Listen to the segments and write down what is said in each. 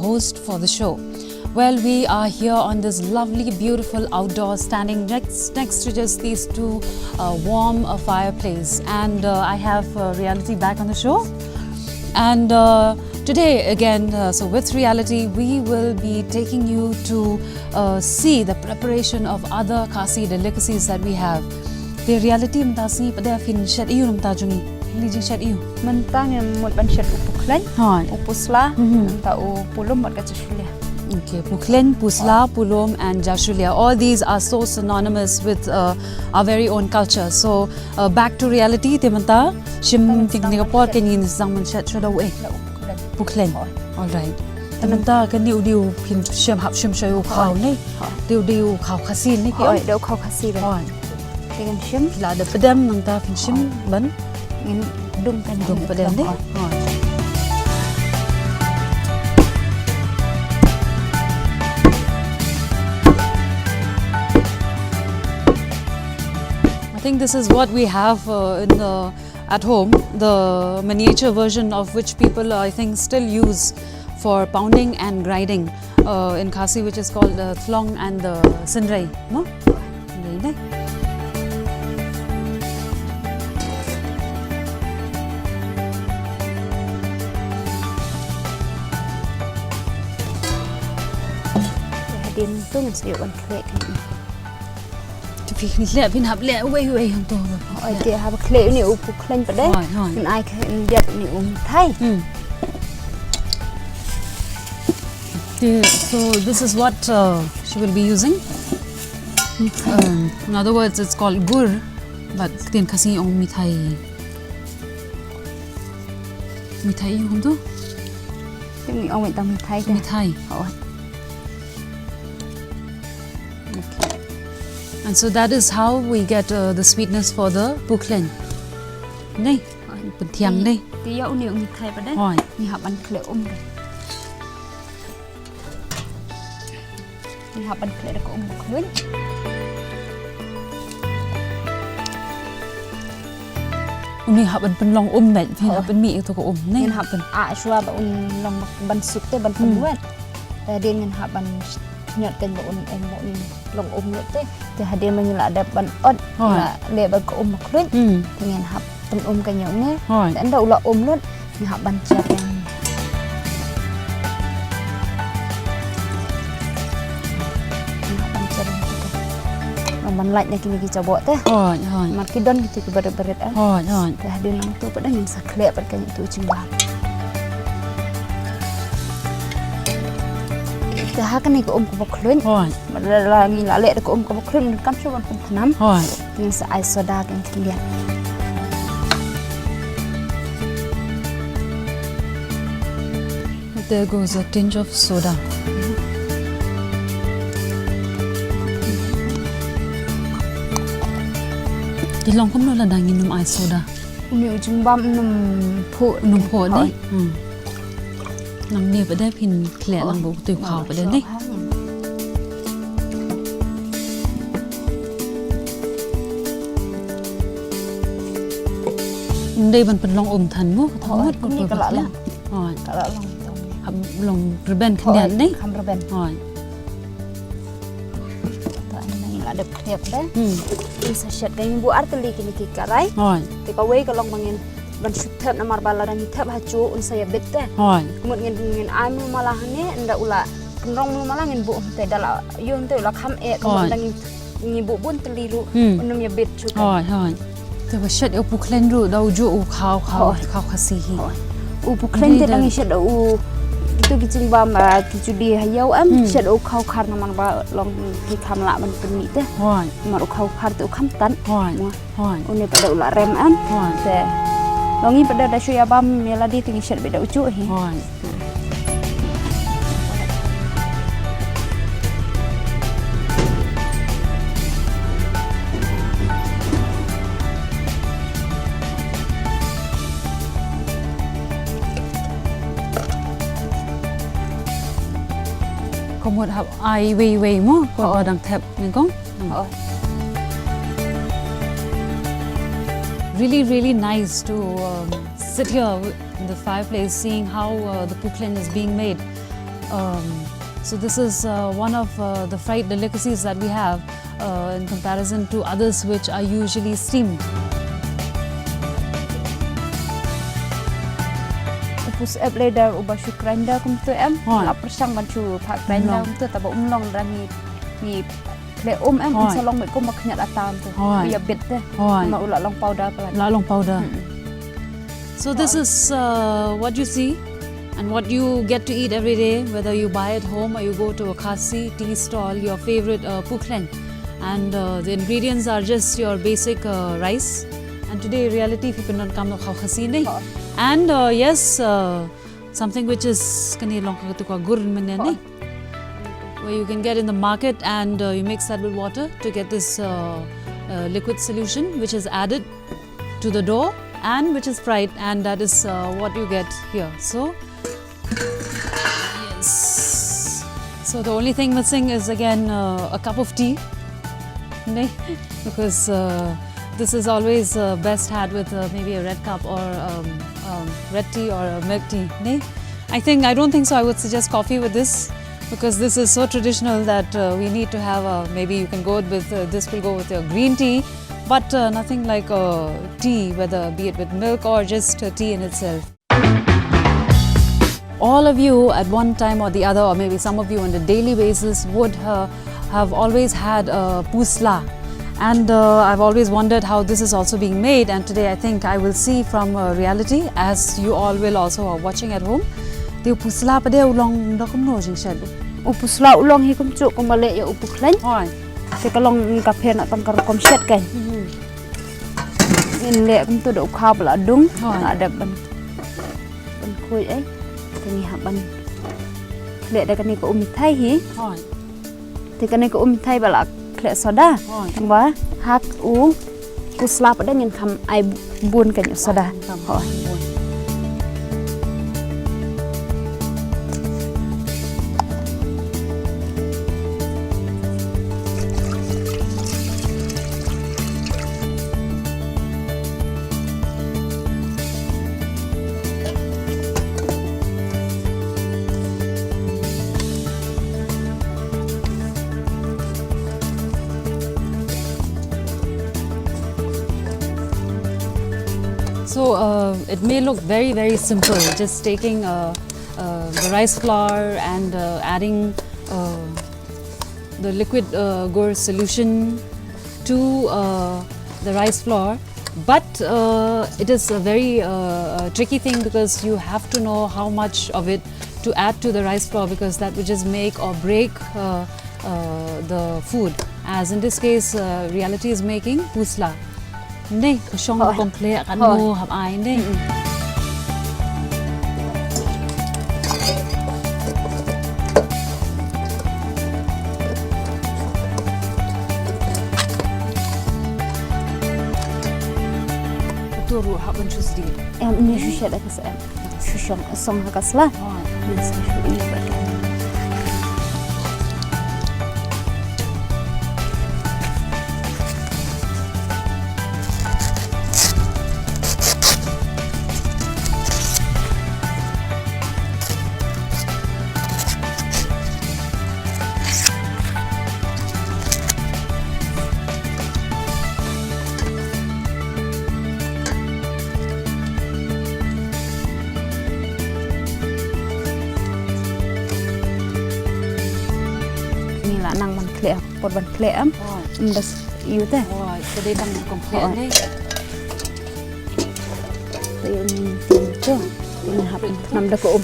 host for the show. Well, we are here on this lovely, beautiful outdoor, standing next to just these two warm fireplace, and I have Reality back on the show. And today again, so with Reality, we will be taking you to see the preparation of other Khasi delicacies that we have. The Reality mtasi pada fin shed iu mta jungi lijing shed iu. Mentang một ban shed Puklen, Pothla, mta Poulon mat Jashulia. Okay, Puklen, Pothla, Poulon and Jashulia. All these are so synonymous with our very own culture. So back to Reality, temanta shim tingniga pot kenin sang man shed away. Puklen. All right. Temanta kan diu pin shim hap shim shayu khao nei. Diu khao Khasi nei ki. Oi, diu khao Khasi ba. Dengan shim la da pedam nang ta pin shim ban ngin dum pedam nei. I think this is what we have at home, the miniature version of which people I think still use for pounding and grinding in Khasi, which is called the Poulon and the Sinrai. No? Din tu mình sử dụng kệ thì pin hấp lẹ quay không to rồi. Ôi chị hấp kệ này Puklen pada đấy. Mình ai khen giật này thay. So this is what she will be using. In other words, it's called gur, but then Khasi ong mithai không to. Tiếng ông mình tao mithai. And so that is how we get the sweetness for the Puklen. Này, bình thiang đây. Tí dậu nhiều mình thay vào đấy. Rồi. Mình học ăn kẹo đây. Mình học ăn kẹo được một khối. Mình học ăn bên lòng mệt, thì học bên miệng thôi có này. Mình học bên xua bên lòng bên sụp tới bên phần quên. Tại đây mình học bên nhật tên bộ em bộ lòng nữa thì hai đêm mình là đẹp bận ớt là lệ bận có một khối thì mình học bận cái nhộng nhé đến đầu là luôn mình học bận chặt mình lạnh này cái cho bộ thế mà cái đơn thì cái bật á thì hai đêm tôi vẫn đang nhìn sạc lệ bận cái những túi Jingbam. Thì hai cái này có của Puklen, mà là nghĩ là lệ có của Puklen cắm số bằng không nắm, nhưng sẽ ai soda cái kinh nghiệm. There goes a tinge of soda. Cái lòng không nói là đang nhìn nôm ai soda. Nhiều Jingbam nôm phổ đấy. Nằm nè, đây pin khẽ nằm bộ từ khảo vào đến đấy. Đây vẫn phần lòng thần mốt, tháo hết con bờ bạc lên. Lòng ribbon khăn đèn đấy. Rồi. Ini là đẹp đẹp đấy. Ini sachet cái bu arteli kini karai. Thì có way cái lòng bằng ban shuthap na marbala dan thap hacu un saya bette kemudian ngin ai mu malah ne nda ula kendong mu malah ngin bu te dala yun te ula kham kemudian ngi bu bun teliru unum ya bet chu te ba shed Puklen ru dau ju khao Khasi hi Puklen te dangi shed itu Jingbam mà di hayau shed khao khar na marba long ki kham la ban penni te mar khao khar te kham tan une pada ula rem te longi pada dasu ya bam meladi tinggi shed beda ucu hi có một học ai về mà có đằng thẹp mình có really nice to sit here in the fireplace seeing how the Puklen is being made. So this is one of the fried delicacies that we have in comparison to others which are usually steamed. Upus blender uba shu grinder kum tu em la persang ban chu phak grinder kum tu ta ba long ra mi le em sa long mai kum ma khnyat atam tu ya bit de ma ula long powder pa la long powder. So this is what you see and what you get to eat every day, whether you buy at home or you go to a Khasi tea stall, your favorite Puklen. And the ingredients are just your basic rice. And today, in reality, if you cannot come to Khasi, and yes, something which is where you can get in the market, and you mix that with water to get this liquid solution, which is added to the dough and which is fried, and that is what you get here. So yes, so the only thing missing is again a cup of tea, because this is always best had with maybe a red cup or red tea or a milk tea. I don't think so. I would suggest coffee with this, because this is so traditional that we need to have maybe you can go with this will go with your green tea, but nothing like tea, whether be it with milk or just tea in itself. All of you at one time or the other, or maybe some of you on a daily basis, would have always had Poulon. And I've always wondered how this is also being made, and today I think I will see from reality, as you all will also are watching at home. The Poulon pa de ulong dokum no jing shadu. Upusla ulong hi kum chu kum male ya upuklen. Hoi. Te kalong ka phen atang kar kom set kai. In le kum tu do kha bla dung ada ban khui ai. Te ni ha ban le da kan ni ko thai hi. Hoi. Te kan ni ko thai bala kle soda. Tang ba hak u Poulon pa de ngin kham ai bun kan soda. Hoi. So it may look very, very simple, just taking the rice flour and adding the liquid gur solution to the rice flour, but it is a very tricky thing, because you have to know how much of it to add to the rice flour, because that would just make or break the food. As in this case, reality is making Poulon. Đây, có xong con kle kan mo hab ai đây. Turu hab ban chus di. Em ni shu shet ka sa. Shu song ha ka sla. Yes, shu ni ba. Nang man kle pot ban kle am das yu te so đây đang còn kle đây te yin tin cho yin hab nam da ko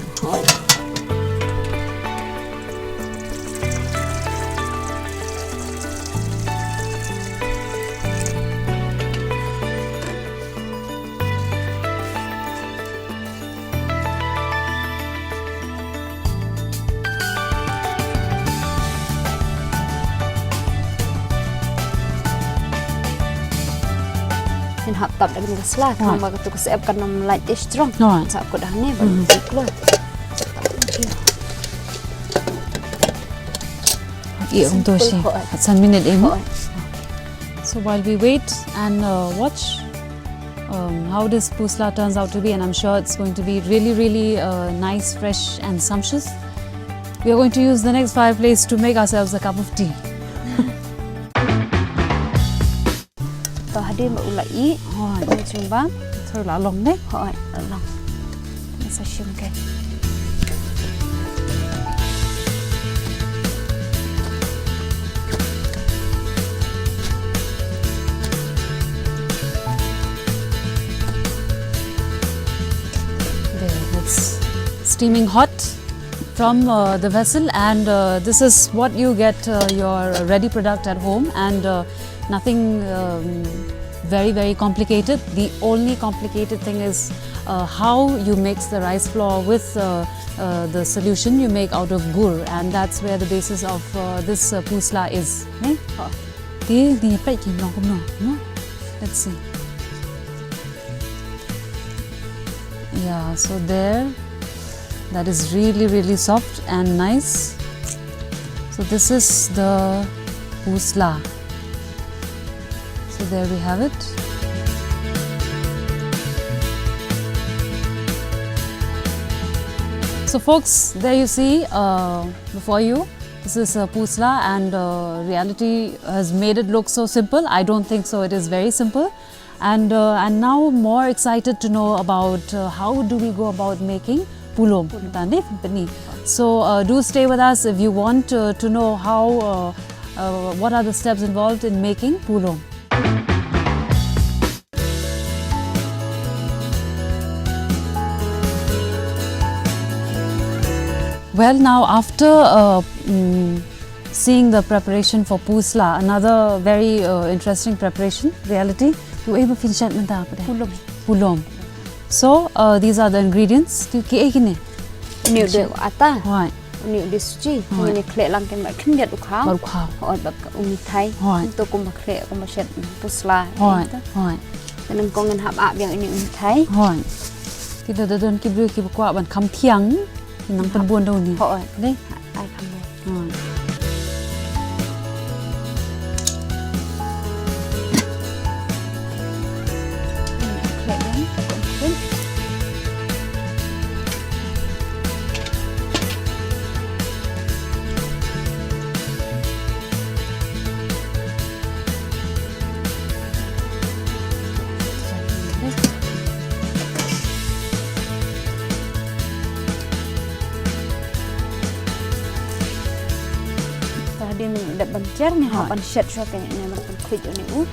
in hot tub dengan keselah, kalau begitu kesiapkan nom light strong, saat aku dah ni baru keluar. Iya untuk sih, 10 minit ini. So while we wait and watch how this Poulon turns out to be, and I'm sure it's going to be really, really nice, fresh and sumptuous. we are going to use the next fireplace to make ourselves a cup of tea. Tao hadir mà ulai. Rồi, Jingbam. thôi là lòng đấy. Rồi, lòng. Mình sẽ shim cái. It's steaming hot from the vessel, and this is what you get your ready product at home, and nothing very complicated. The only complicated thing is how you mix the rice flour with the solution you make out of gur, and that's where the basis of this Poulon is. Let's see. Yeah, so there, that is really soft and nice. So this is the Poulon. So there we have it. So folks, there you see before you, this is Poulon, and reality has made it look so simple. I don't think so. It is very simple. And now more excited to know about how do we go about making Poulon. So do stay with us if you want to know how what are the steps involved in making Poulon. Well, now after seeing the preparation for Poulon, another very interesting preparation, reality. Poulon. So these are the ingredients. Niệu đều ata. Niệu đi suji. Mình khle lang cái mà khinh nhật ukhao. Hỏi bậc umi Thái. Tôi cũng bậc khle cũng bậc sệt Poulon. Nên con ngân hạp áp yang niệu umi Thái. Thì đợt đơn kịp đưa kịp qua bản khăm thiang. Nắm phần buồn đâu nhỉ? Hỏi đấy. Ai khăm buồn. Dia mình đập bằng chất mình học bằng sệt cho cái này mình còn khuyết ở nữa.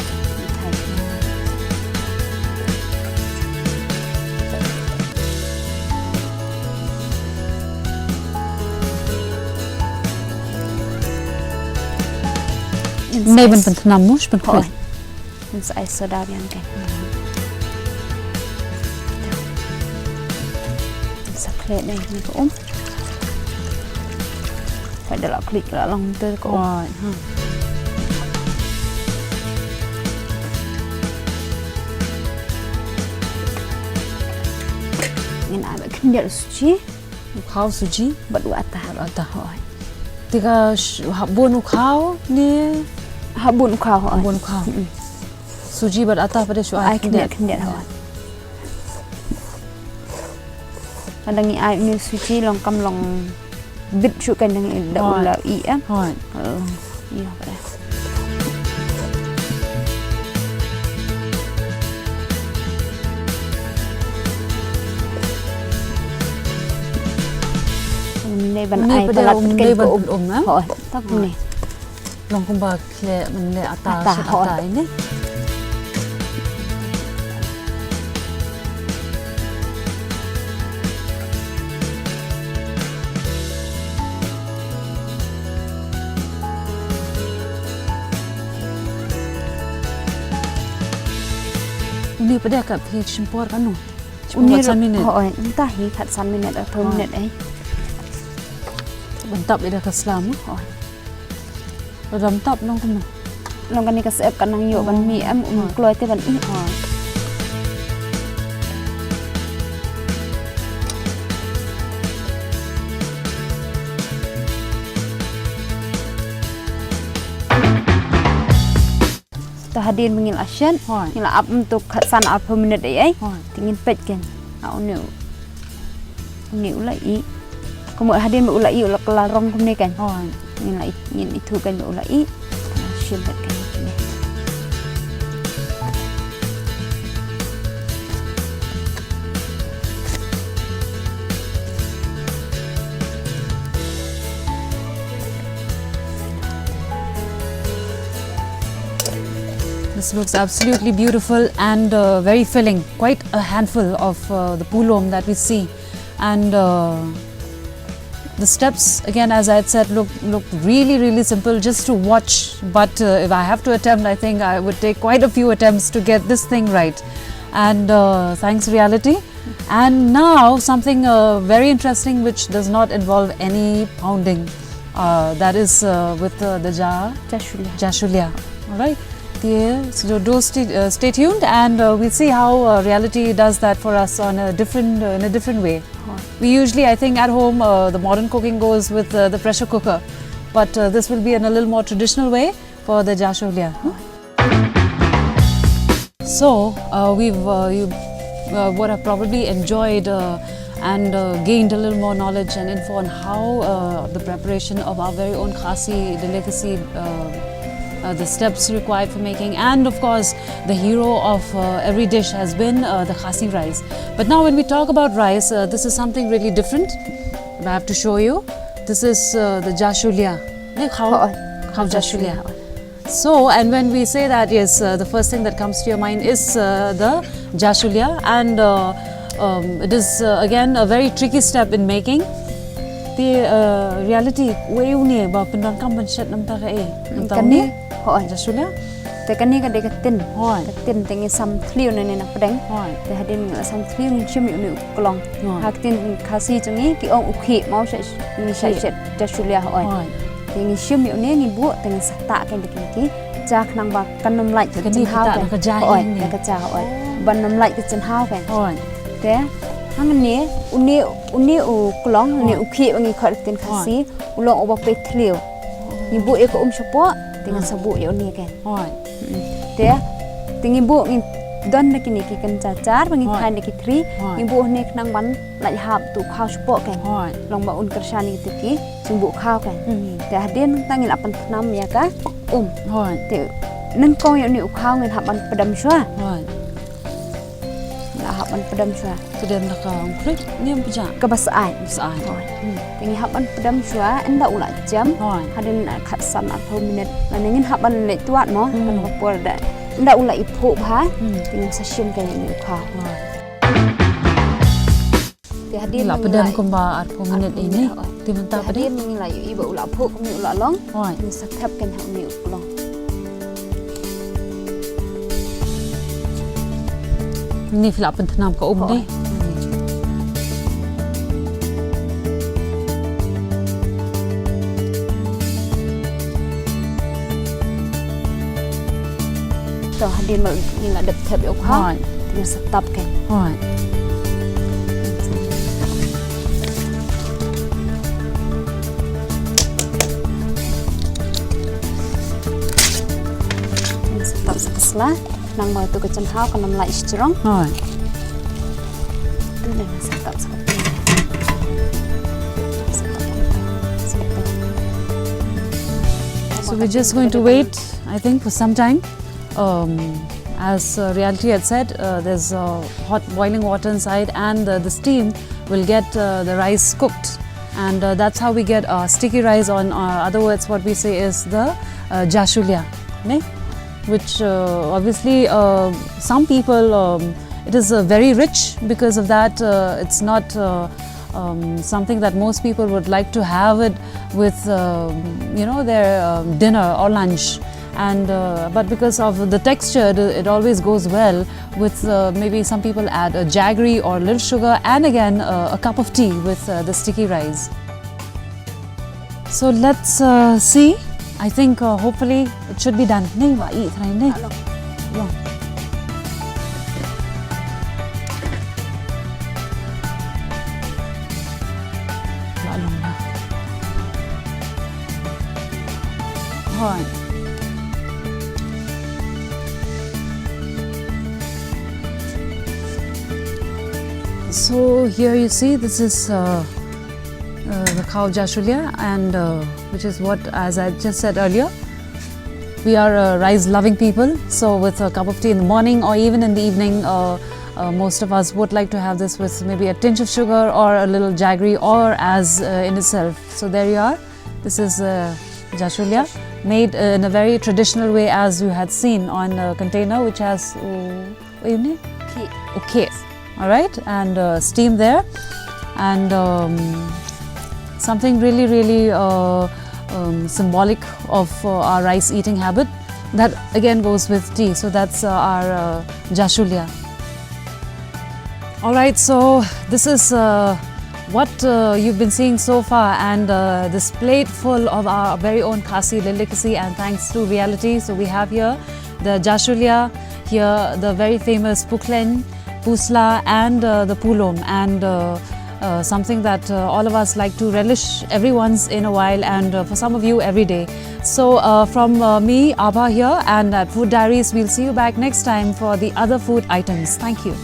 Này mình phần nằm mút phần khuyết. Mình sẽ soda biang cái. Mình sẽ khuyết đây mình cũng phải để lọc click là lòng tươi của rồi nên ai phải khinh nhật suji khao suji bật ata hỏi tiga habun khao ni habun khao suji bật ata pada shu ai khinh nhật hỏi kadang ni ai ni suji lòng cam lòng bit shu kan yang dah ulah iya. Iya pada. Ini ban ai telat ke na. Hoi, tak ni. Long kong ba kle man le ata ini. Uni pada kat page simpor kan no. Uni minit. Entah hi kat 1 minit atau minit ai. Bentap dia kat Islam. Bentap long kan. Long kan ni ka sep kan nang yo ban mi am kloi te ban i. Hadir mengil asian, ngila up untuk san up per minute ai, tingin pet kan, au new lagi, Kemudian hadir ulai ulak larong kemudian kan. Ingin itu kan ulai. Shimbat kan. This looks absolutely beautiful and very filling. Quite a handful of the Poulon that we see, and the steps again, as I had said, look really simple just to watch. But if I have to attempt, I think I would take quite a few attempts to get this thing right. And thanks reality. And now something very interesting which does not involve any pounding. That is with the jashulia. All right. So do stay tuned, and we'll see how reality does that for us on a different way. We usually, I think, at home the modern cooking goes with the pressure cooker, but this will be in a little more traditional way for the jashulia. So you would have probably enjoyed and gained a little more knowledge and info on how the preparation of our very own Khasi delicacy. The steps required for making, and of course the hero of every dish has been the Khasi rice. But now when we talk about rice, this is something really different. I have to show you. This is the jashulia. How jashulia. So, and when we say that, yes, the first thing that comes to your mind is the jashulia, and it is again a very tricky step in making. The reality, way uni ba pendang kam bencet nampak Kani, jashulia. Te kani ka dekatin, dekatin tengi sam tliu nene nak pedang. Te hadin sam tliu ni cium ni kolong. Hakin Khasi cengi ki ong ukhi mau saya ni saya jashulia hoi. Tengi cium ni ni bu tengi sata kan dikiki. Jak nang ba kan nom lai ke chen hao kan. Hoi, ka ja hoi. Ban nom lai ke chen hao kan. Te hang ni uni u kolong ni ukhi bangi khot tin Khasi ulong obak pe tliu. Ni bu e ko chopo dengan sabuk ya uni kan. Dia tinggi bu ni don nak ni kan cacar bangi thai nak tri ni bu ni nang ban lai hab tu khao chopo kan. Long ba un kersan ni tiki sing bu khao kan. Dia hadin tangin apan nam ya ka Dia nang kong ya ni u khao ngin hab ban pedam shwa. Haban pedam shwa tu dan nak angkrik ni apa kebasaan tinggi haban pedam shwa enda ula jam hadin khatsan atau minit laningin haban le tuat mo kan kapur da enda ula ipu bha tinggi sashim kan ni ukha ti hadin la pedam komba atau minit ini ti mentah pada hadin ni la yu iba ula pu ni ula long ni sathap kan ha ni ulong. Ni filap pentenam ke deh. So hadin mal ni la dep thap yo kha. Ni setap kan. Ni setap sekesla. Nang mau tu kecen hau kan nam lai strong. Tu dah setap sekali. So we're just going to wait, I think, for some time. As reality had said, there's hot boiling water inside, and the steam will get the rice cooked, and that's how we get sticky rice. On other words, what we say is the jashulia. Which obviously some people, it is very rich because of that. It's not something that most people would like to have it with their dinner or lunch, and but because of the texture, it always goes well with maybe some people add a jaggery or a little sugar, and again a cup of tea with the sticky rice. So let's see. I think hopefully it should be done. Nahi ba eat right nahi. So here you see, this is the cow Jashulia, and which is what, as I just said earlier, we are rice-loving people. So with a cup of tea in the morning or even in the evening, most of us would like to have this with maybe a tinge of sugar or a little jaggery, or as in itself. So there you are. This is Jashulia, made in a very traditional way, as you had seen on a container which has okay, all right, and steam there, and something really symbolic of our rice eating habit that again goes with tea. So that's our Jashulia. All right, so this is what you've been seeing so far, and this plate full of our very own Khasi delicacy, and thanks to reality. So we have here the Jashulia, here the very famous Puklen, Pothla, and the Poulon, and something that all of us like to relish every once in a while, and for some of you every day. So from me, Abha here, and at Food Diaries, we'll see you back next time for the other food items. Thank you.